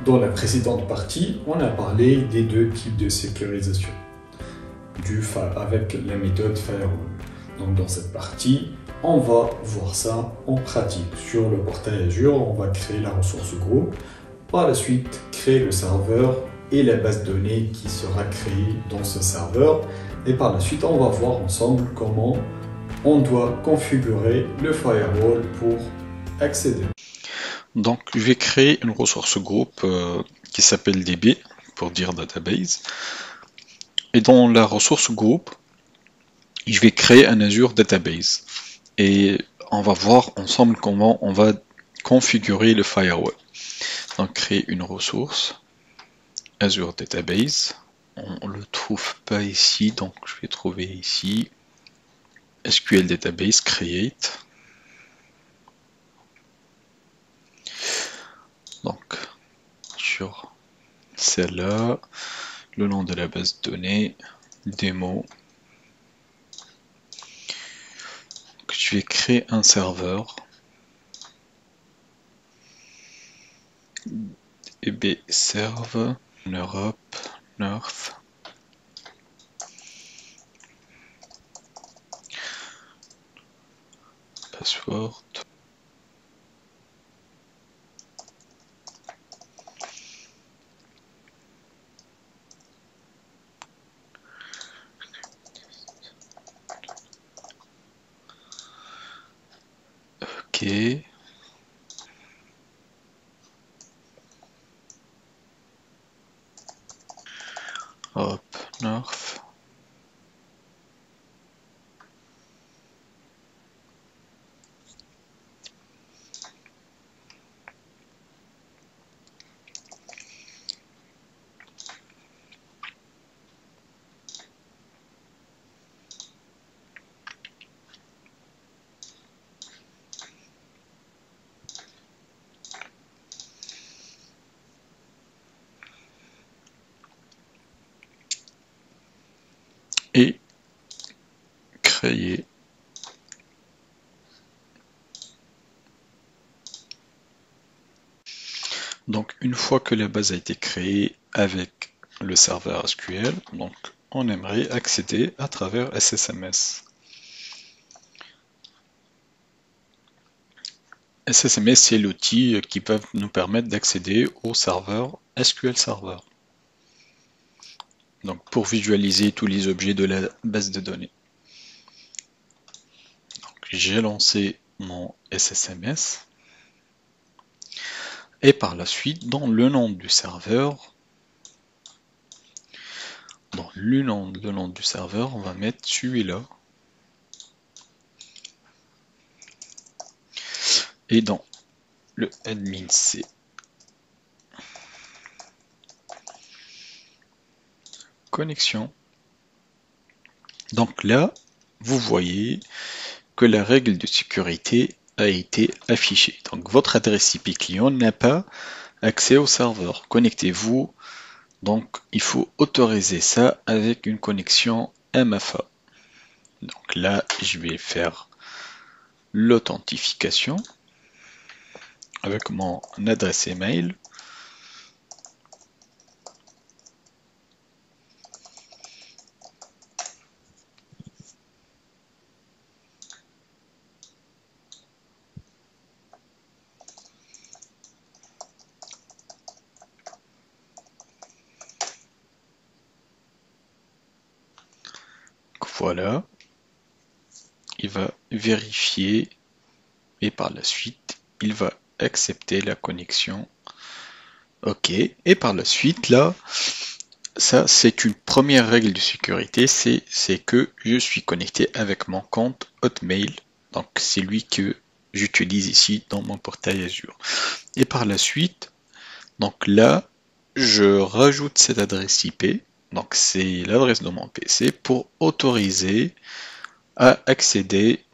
Dans la précédente partie, on a parlé des deux types de sécurisation avec la méthode Firewall. Donc dans cette partie, on va voir ça en pratique. Sur le portail Azure, on va créer la ressource groupe. Par la suite, créer le serveur et la base de données qui sera créée dans ce serveur. Et par la suite, on va voir ensemble comment on doit configurer le firewall pour accéder. Donc, je vais créer une ressource groupe qui s'appelle DB, pour dire database. Et dans la ressource groupe, je vais créer un Azure Database. Et on va voir ensemble comment on va configurer le firewall. Donc, créer une ressource Azure Database. On ne le trouve pas ici, donc je vais trouver ici SQL Database Create. Donc, sur celle-là, le nom de la base de données, démo. Je vais créer un serveur. DB serve Europe North. Password. Ok. Hop, North. Et créer donc une fois que la base a été créée avec le serveur SQL, donc on aimerait accéder à travers SSMS. SSMS, c'est l'outil qui peut nous permettre d'accéder au serveur SQL Server. Donc pour visualiser tous les objets de la base de données. J'ai lancé mon SSMS. Et par la suite, dans le nom du serveur, le nom du serveur, on va mettre celui-là. Et dans le admin C, connexion. Donc là, vous voyez que la règle de sécurité a été affichée. Donc votre adresse IP client n'a pas accès au serveur. Connectez-vous. Donc il faut autoriser ça avec une connexion MFA. Donc là, je vais faire l'authentification avec mon adresse email. Voilà, il va vérifier et par la suite, il va accepter la connexion. OK, et par la suite, là, ça c'est une première règle de sécurité, c'est que je suis connecté avec mon compte Hotmail. Donc c'est lui que j'utilise ici dans mon portail Azure. Et par la suite, donc là, je rajoute cette adresse IP. Donc c'est l'adresse de mon PC pour autoriser à accéder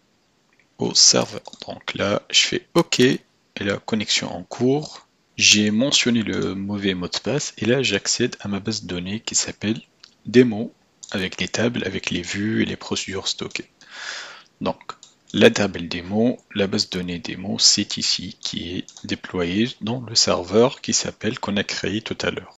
au serveur. Donc là, je fais OK et la connexion en cours. J'ai mentionné le mauvais mot de passe et là, j'accède à ma base de données qui s'appelle démo avec les tables, avec les vues et les procédures stockées. Donc La table démo, la base de données démo, c'est ici qui est déployée dans le serveur qui s'appelle qu'on a créé tout à l'heure.